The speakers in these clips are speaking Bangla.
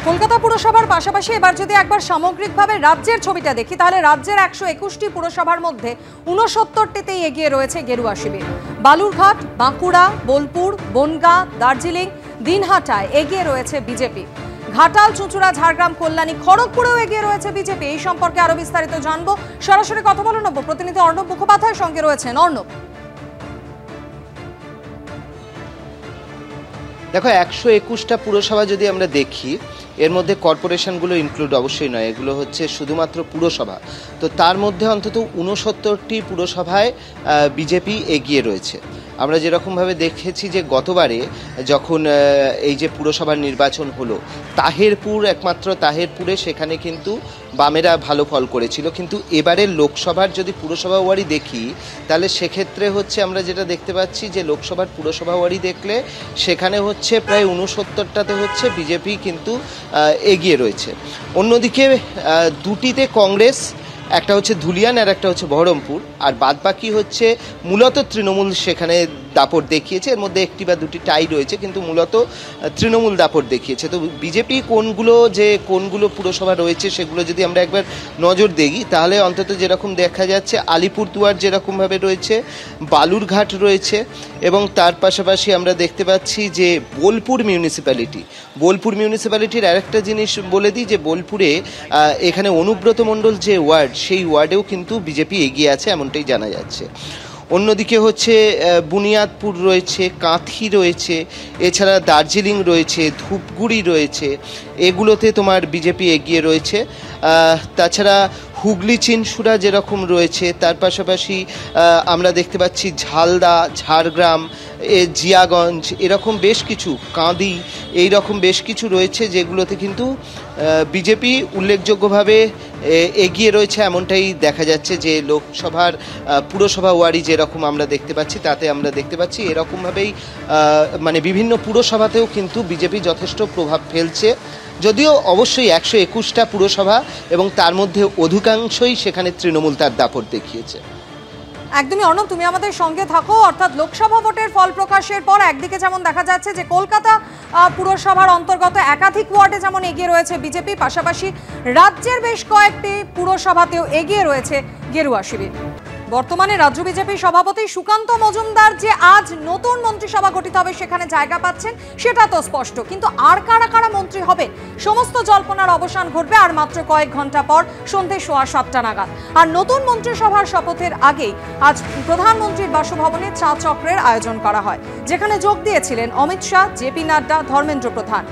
কলকাতা পুরসভার পাশাপাশি এবার যদি একবার সামগ্রিকভাবে রাজ্যের ছবিটা দেখি তাহলে রাজ্যের 121টি পুরসভার মধ্যে 69টিতেই এগিয়ে রয়েছে গেরুয়া শিবির। বালুরঘাট, বাঁকুড়া, বোলপুর, বনগাঁ, দার্জিলিং, দিনহাটায় এগিয়ে রয়েছে বিজেপি। ঘাটাল, চুঁচুড়া, ঝাড়গ্রাম, কল্যাণী, খড়গপুরেও এগিয়ে রয়েছে বিজেপি। এই সম্পর্কে আরো বিস্তারিত জানবো, সরাসরি কথা বলে নেব। প্রতিনিধি অর্ণব মুখোপাধ্যায়ের সঙ্গে রয়েছেন। অর্ণব, দেখো 121টা পুরসভা যদি আমরা দেখি, এর মধ্যে কর্পোরেশনগুলো ইনক্লুড অবশ্যই নয়, এগুলো হচ্ছে শুধুমাত্র পুরসভা। তো তার মধ্যে অন্তত 69টি পুরসভায় বিজেপি এগিয়ে রয়েছে। আমরা যেরকমভাবে দেখেছি যে গতবারে যখন এই যে পুরসভার নির্বাচন হলো, একমাত্র তাহেরপুরে সেখানে কিন্তু বামেরা ভালো ফল করেছিল, কিন্তু এবারের লোকসভার যদি পুরসভা ওয়ারি দেখি তাহলে সেক্ষেত্রে হচ্ছে আমরা যেটা দেখতে পাচ্ছি যে লোকসভার পুরসভা ওয়ারি দেখলে সেখানে হচ্ছে প্রায় 69টাতে হচ্ছে বিজেপি কিন্তু এগিয়ে রয়েছে। অন্যদিকে দুটিতে কংগ্রেস, একটা হচ্ছে ধুলিয়ান আর একটা হচ্ছে বহরমপুর, আর বাদবাকি হচ্ছে মূলত তৃণমূল সেখানে দাপট দেখিয়েছে। এর মধ্যে একটি বা দুটি টাই রয়েছে, কিন্তু মূলত তৃণমূল দাপট দেখিয়েছে। তো বিজেপি কোনগুলো পুরসভা রয়েছে সেগুলো যদি আমরা একবার নজর দেখি তাহলে অন্তত যেরকম দেখা যাচ্ছে আলিপুরদুয়ার যেরকমভাবে রয়েছে, বালুরঘাট রয়েছে, এবং তার পাশাপাশি আমরা দেখতে পাচ্ছি যে বোলপুর মিউনিসিপ্যালিটির আরেকটা জিনিস বলে দিই যে বোলপুরে এখানে অনুব্রত মণ্ডল যে ওয়ার্ড, সেই ওয়ার্ডেও কিন্তু বিজেপি এগিয়ে আছে এমনটাই জানা যাচ্ছে। অন্যদিকে হচ্ছে বুনিয়াদপুর রয়েছে, কাঁথি রয়েছে, এছাড়া দার্জিলিং রয়েছে, ধূপগুড়ি রয়েছে, এগুলোতে তোমার বিজেপি এগিয়ে রয়েছে। তাছাড়া হুগলি চিনসুরা যেরকম রয়েছে, তার পাশাপাশি আমরা দেখতে পাচ্ছি ঝালদা, ঝাড়গ্রাম, জিয়াগঞ্জ, এরকম বেশ কিছু, কাঁদি, এইরকম বেশ কিছু রয়েছে যেগুলোতে কিন্তু বিজেপি উল্লেখযোগ্যভাবে এগিয়ে রয়েছে এমনটাই দেখা যাচ্ছে। যে লোকসভার পুরসভা ওয়ারি যেরকম আমরা দেখতে পাচ্ছি, তাতে আমরা দেখতে পাচ্ছি এরকমভাবেই মানে বিভিন্ন পুরসভাতেও কিন্তু বিজেপি যথেষ্ট প্রভাব ফেলছে। যদিও অবশ্যই 121টা পুরসভা এবং তার মধ্যে অধিকাংশই সেখানে তৃণমূল তার দাপট দেখিয়েছে। একদমই অর্ণব, তুমি আমাদের সঙ্গে থাকো। অর্থাৎ লোকসভা ভোটের ফল প্রকাশের পর একদিকে যেমন দেখা যাচ্ছে যে কলকাতা পুরসভার অন্তর্গত একাধিক ওয়ার্ডে যেমন এগিয়ে রয়েছে বিজেপি, পাশাপাশি রাজ্যের বেশ কয়েকটি পুরসভাতেও এগিয়ে রয়েছে গেরুয়া শিবির। বর্তমানে রাজ্য বিজেপির সভাপতি সুকান্ত মজুমদার যে আজ নতুন মন্ত্রিসভা গঠিত হবে সেখানে জায়গা পাচ্ছেন সেটা তো স্পষ্ট, কিন্তু আর কারা কারা মন্ত্রী হবে সমস্ত জল্পনার অবসান ঘটবে আর মাত্র কয়েক ঘন্টা পর সন্ধ্যে 7:15 নাগাদ। আর নতুন মন্ত্রিসভার শপথের আগেই আজ প্রধানমন্ত্রীর বাসভবনে চা চক্রের আয়োজন করা হয়, যেখানে যোগ দিয়েছিলেন অমিত শাহ, জেপি নাড্ডা, ধর্মেন্দ্র প্রধান।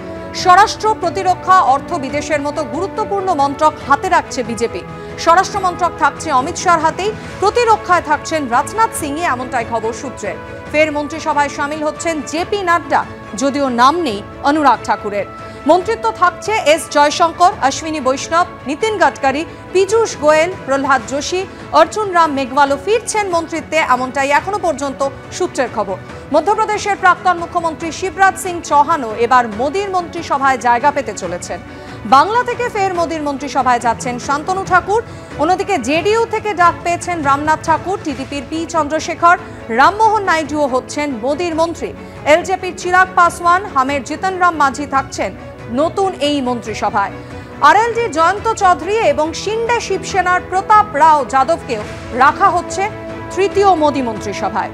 স্বরাষ্ট্র, প্রতিরক্ষা, অর্থ, বিদেশের মতো গুরুত্বপূর্ণ মন্ত্রক হাতে রাখছে বিজেপি। স্বরাষ্ট্র মন্ত্রক থাকছে অমিত শাহর হাতেই, প্রতিরক্ষায় থাকছেন রাজনাথ সিং, এমনটাই খবর সূত্রের। ফের মন্ত্রিসভায় সামিল হচ্ছেন জেপি নাড্ডা, যদিও নাম নেই অনুরাগ ঠাকুরের। মন্ত্রিত্ব থাকছে এস জয়শঙ্কর, অশ্বিনী বৈষ্ণব, নীতিন গডকরি, পীযূষ গোয়েল, প্রহ্লাদ যোশী, অর্জুন রাম মেঘওয়ালও ফিরছেন মন্ত্রিত্বে, এমনটাই এখনো পর্যন্ত সূত্রের খবর। মধ্যপ্রদেশের প্রাক্তন মুখ্যমন্ত্রী শিবরাজ সিং চৌহানও এবার মোদীর মন্ত্রিসভায় জায়গা পেতে চলেছেন। বাংলা থেকে ফের মোদীর মন্ত্রিসভায় যাচ্ছেন শান্তনু ঠাকুর। অন্যদিকে জেডিইউ থেকে ডাক পেয়েছেন রামনাথ ঠাকুর, টিডিপির পি চন্দ্রশেখর, রামমোহন নাইডুও হচ্ছেন মোদীর মন্ত্রী। এলজেপির চিরাগ পাসওয়ান, হামের জিতন রাম মাঝি থাকছেন নতুন এই মন্ত্রিসভায়। আরএলডির জয়ন্ত চৌধুরী এবং শিন্ডে শিবসেনার প্রতাপ রাও যাদবকেও রাখা হচ্ছে তৃতীয় মোদী মন্ত্রিসভায়।